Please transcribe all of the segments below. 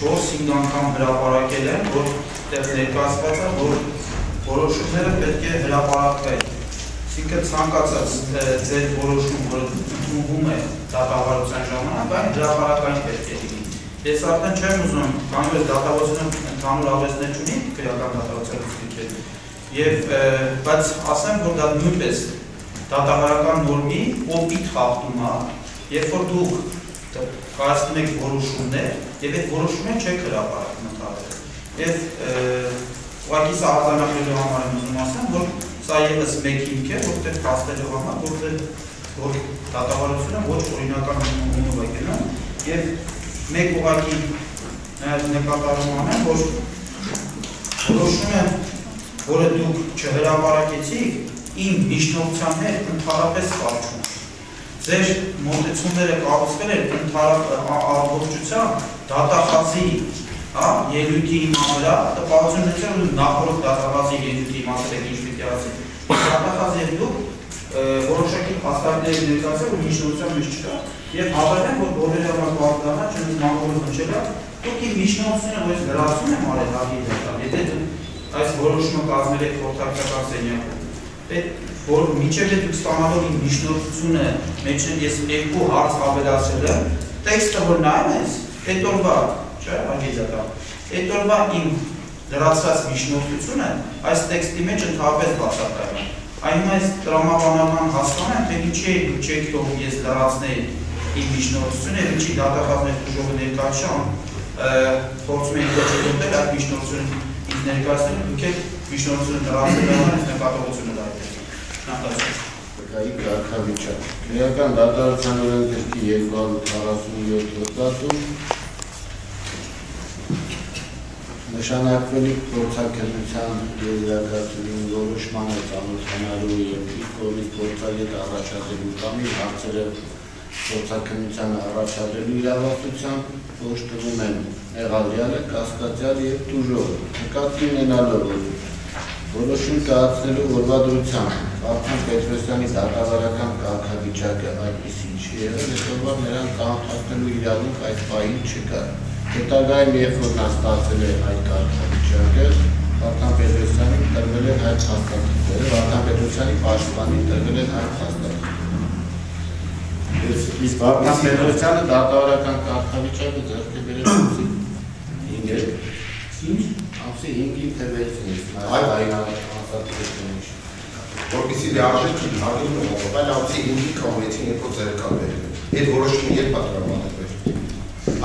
4-5 անգամ հրապարակել են, որ ներկայացված է, որ որոշումները պետք է հրապարակվեն։ Այսինքն ցանկացած ձեր որոշում, որը ընդունվում է դատավարության ժամանակ, այն հրապարակային պետք է լինի։ Ես արդեն չեմ ուզում, քանի որ դատավարությունը ընդհանուր ավեզներ չունի, քրեական դատավարության ուսուցիչներ, բայց ասեմ, որ դա նույնպես դատավարական նորմի օպիտ խախտում է, երբ որ դուք կայացնում եք որոշումներ եւ այդ որոշումները չեք հրապարակում ընդհանրապես։ Եվ ուղղակի սա արձանագրելու համար եմ ուզում ասեմ, որ սա ևս մեկ հիմք է, որտեղ փաստելու համար, որ դատավարությունը ոչ օրինական հունով է գնում եւ մեկ ուղղակի նկատառում անեմ, որ որոշումը, որը դուք չհրապարակեցիք, իմ միջնորդության հետ ընդհանրապես կարճում։ Ձեր մոտեցումները կառուցվել են առողջության դատախազի ելույթի վրա, տպավորություն ունեցել, որ նախորդ դատախազի ելույթի իմացել եք ինչ պիտի ասել։ Դատախազի հետ դուք որոշակի փաստարկներ ներկայացրել, որ միջնորդության մեջ չկա, եւ հավելեմ, որ բոլորի համար բարձրանա, չնայած մամուլը հնչել է, դուք իմ միջնորդությունը, որ ես լրացում եմ արել հագի դեպքում, եթե այս որոշումը կազմել եք խորհրդակցական սենյակում, որ միջև դուք ստանալով իմ միջնորդությունը մեջ ես երկու հարց ավելացրել եմ, տեքստը որ նայում ես, այդ օրվա, չէ, անգեզատար, այդ օրվա իմ լրացված միջնորդությունը այս տեքստի մեջ ընդհանրապես բացատրել է։ Այն այս տրամաբանական հասկանում եմ, թե ինչի չեք թողում ես լրացնել իմ միջնորդությունը, եւ ինչի դատախազներ ուժովը ներկայացան, փորձում են դեպել այդ միջնորդությունը ներկայացնել, դուք եք միջնորդությունը լրացնել այս նկատողությունը դարձել։ Կայի կարգավիճակ։ Քրեական դատարանության օրենքի 247 հոդվածում նշանակվելիք փորձաքննության եզրակացությունի որոշմանը ծանոթանալու եւ իր կողմից փորձագետ առաջադրելու կամ իր հարցերը փորձաքննության առաջադրելու իրավասության ոչ տվում են եղալյալը, կասկածյալ եւ տուժողը։ Նկատի ունենալով, որ որոշում կայացնելու օրվադրությամբ Վարդան Պետրոսյանի դատավարական կարգավիճակը այդպիսին չի եղել, հետո նրան կանխատեսելու իրավունք այդ պահին չկա։ Հետագայում երբ որ նա ստացել է այդ կարգավիճակը, Վարդան Պետրոսյանին տրվել են այդ հաստատությունները, Վարդան Պետրոսյանի պաշտպանին տրվել են այդ հաստատությունները։ Իսկ Վարդան Պետրոսյանը դատավարական կարգավիճակը ձեռք է բերել ամսի 5-ին թե 6-ին, այն հաստատությունից։ Որպեսզի լիարժեք հարգում ով, այլ ամսի 5-ի կամ 6-ին երբ որ ձեռք է բերել։ Այդ որոշումը երբ պատրաստվել։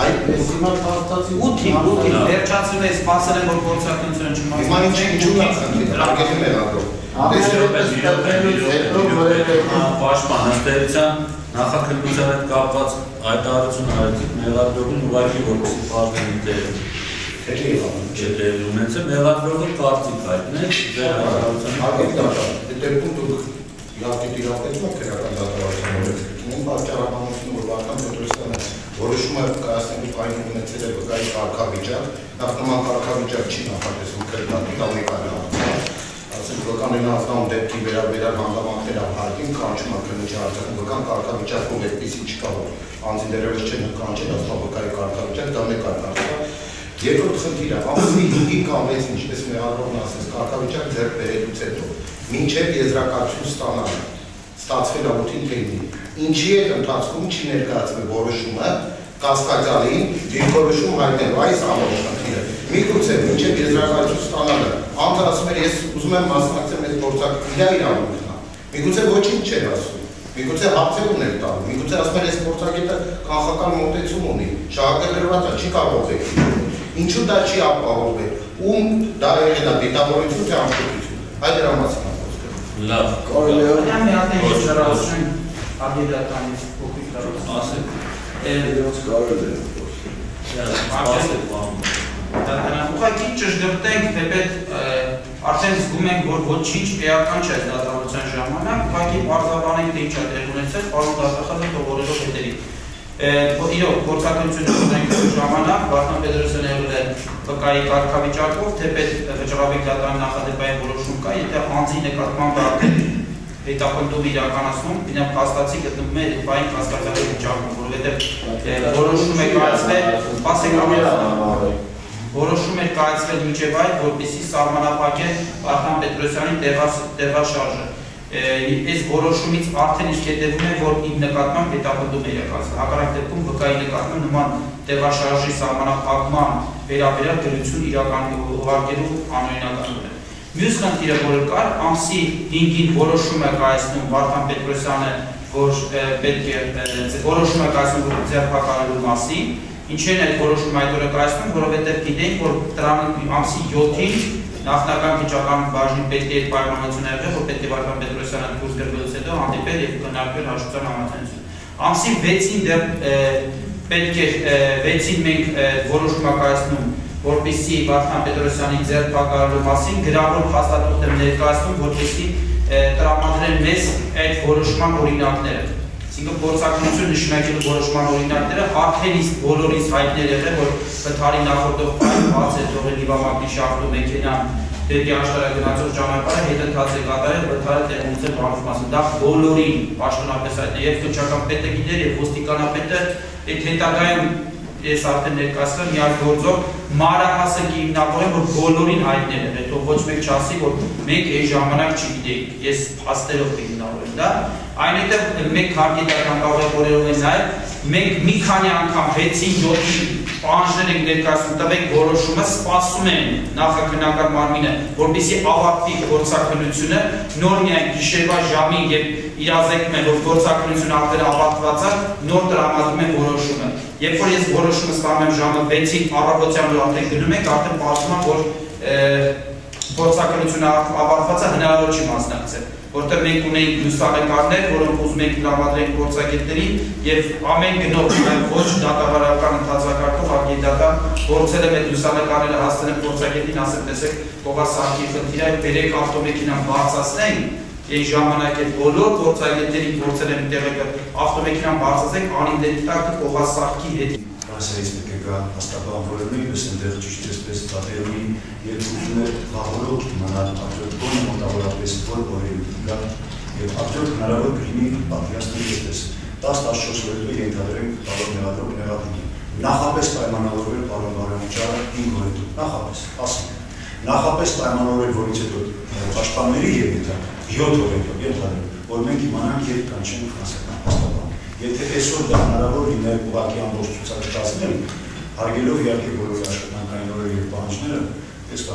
Այդ հիմա փաստացի 8-ին վերջացրել է, սպասել են որ փորձակնությունը չմասնի։ Հիմա ինչու է խնդիրը, արգելում է անդրով։ Պաշտպան ըստերության նախաքննության հետ կապված հայտարարություն արեցիք մեղադրողին ուղղակի որպեսզի պարզեն դերը։ Չէ, ունեցել մեղադրողը կարծիք հայտնել ձեր հայտարարության հետ։ Այդ դեպքում դուք իհարկե իրավունք եք քրեական դատավարության օրենքին, պատճառաբանություն որ Վարդան Պետրոսյանը որոշումը կայացնելու պահին ունեցել է վկայի կարգավիճակ, նախ նման կարգավիճակ չի նախատեսվում քրեական ունիկալ ասենք վկանին ազգանուն դեպքի վերաբերյալ հանգամանքներ ապահարին կանչում ակնոջի արձակում վկան կարգավիճակով այդպիսի չկա որ անձին դերևս չեն կանչել ասա վկայի կարգավիճակ դա մեկ այլ երկրորդ խնդիրը ամսի 5-ին կամ 6-ին ինչպես մեղադրողն ասես կարգավիճակ ձեռք բերելուց հետո մինչև եզրակացություն ստանալը ստացվել աղոթին թեյնի ինչի հետ ընթացքում չի ներկայացվել որոշումը կասկածյալին դիրքորոշում հայտնելու այս ամենը խնդիրը միգուցե մինչև եզրակացություն ստանալը անձը ասում էր ես ուզում եմ մասնակցել այս փորձակցության իրավունքն է միգուցե ոչինչ չէր ասում միգուցե հարցեր ուներ տալու միգուցե ասում էր այս փորձագետը կանխական մոտեցում ունի շահագրգռված է չի կարող եք ինչու դա չի ապահովել ում դա եղել է դիտավորություն թե ամբողջություն այդ դրա մասին լավ կարելի է միատեղ շարժեն ագիտականից փոքրիկ դառնալ ասեք երբ կարելի է ուղղակի ճշգրտենք թեպետ արդեն զգում ենք որ ոչինչ էական չէ դատավարության ժամանակ ուղղակի բարձրաբանենք թե ինչ է տեղ ունեցել պարոն դատախազը թողորելով հետերի իրոք փորձակնությունը ունենք ժամանակ Վարդան Պետրոսյանը եղել է վկայի կարգավիճակով թեպետ վճռաբեկ դատարանի նախադեպային որոշում կա եթե անձի նկատմամբ արդեն հետապնդում իրականացնում, իրենք փաստացի գտնվում է բային կասկածալի վիճակում, որովհետև որոշում է կայացվել, որոշում էր կայացվել մինչև այդ, որպեսզի սահմանափակեն Վարդան Պետրոսյանի տեղաշարժը։ Այս որոշումից արդեն իսկ հետևում է, որ իր նկատմամբ հետապնդում է իրականացվել։ Հակառակ դեպքում վկայի նկատմամբ նման տեղաշարժի սահմանափակման վերաբերյալ գրություն ուղարկելու անօրինականություն է։ Մյուս խնդիրը, որը կար, ամսի 5-ին որոշում է կայացնում Վարդան Պետրոսյանը, որ պետք է որոշում է կայացնում ձերբակալելու մասին, ինչեր այդ որոշումը այդ օրը կայացնում, որովհետև գիտենք, որ տրամի ամսի 7-ին նախնական վիճակական բաժնի պետք է պայմանավորություն եղել, որ պետք է Վարդան Պետրոսյանը դուրս գրվելուց հետո հանդիպել եւ քննարկել հաշվության համաձայնություն։ Ամսի 6-ին դեռ պետք է 6-ին մենք որոշում կայացնում, որպեսզի Վարդան Պետրոսյանի ձերբակալելու մասին գրավոր փաստաթուղթ ներկայացնում, որպեսզի տրամադրեն մեզ այդ որոշման օրինակները։ Այսինքն փորձակնություն նշանակելու որոշման օրինակները արդեն իսկ բոլորիս հայտնել եղել, որ Վթարի նախորդող բաց է թողել Իվամակնիշի ավտոմեքենան դեպի աշտարակ գնացող ճանապարհը հետընթաց է կատարել Վթարը տեղումից է բանով մասը։ Դա բոլորին պաշտոնապես հայտնել է, եւ քննչական պետը գիտեր, եւ ոստիկանապետը այդ հետագայում ես արդեն ներկայացրել մի այլ գործով մանրամասնքի հիմնավորեմ, որ բոլորին հայտնել է, հետո ոչ մեկ չասի, որ մենք այն ժամանակ չգիտեինք, ես փաստերով հիմնավորեմ դա։ Այնուհետև մենք հարգետական կաղեորերով են նայել, մենք մի քանի անգամ 6-ին 7-ին պահանջներ ենք ներկայացնում, տվեք որոշումը, սպասում են նախաքննական մարմինը, որպեսզի ավարտվի գործակնությունը, նոր միայն գիշերվա ժամին եւ իրազեկում են, որ գործակնությունը արդեն ավարտված է, նոր տրամադրում են որոշումը։ Երբ որ ես որոշումը ստանում եմ ժամը 6-ին առավոտյան արդեն գնում ենք, արդեն պարզվում է, որ գործակնությունը ավարտված է, հնարավոր չի մասնակցել, որտեղ մենք ունենք լուսանկարներ, որոնք ուզում ենք տրամադրենք գործագետներին եւ ամեն գնով ոչ դատավարական ընթացակարգով ագիտական փորձել եմ այդ լուսանկարները հասցնել գործագետին, ասել տեսեք, Պողասարքի խնդիրը բերեք ավտոմեքենան բարձրացնենք, այն ժամանակ այդ բոլոր գործագետներին փորձել եմ տեղեկը ավտոմեքենան բարձրացնենք, անիդենտիտար Պողասարքի հետ Ասայից պետք է գա հաստատան, որը նույնպես այնտեղ ճիշտ էսպես ծատերունի երկություններ վաղորոք իմանալ արդյոք մոտավորապես որ օրերի գա եւ արդյոք հնարավոր կլինի պատվաստել այսպես 10-14 օրերի ենթադրենք կարող նեղադրող նախապես պայմանավորվել պարոն Բարամջյանը 5 օրի նախապես ասենք նախապես պայմանավորել որից հետո պաշտպանների եւ դա 7 օրի ենթադրենք որ մենք իմանանք երբ կանչենք ֆրանսիական հաստատան Եթե այսօր դա հնարավոր լիներ ուղղակի ամբողջ ցուցակը կազմել, հարգելով իհարկե բոլոր աշխատանքային օրերը եւ պահանջները,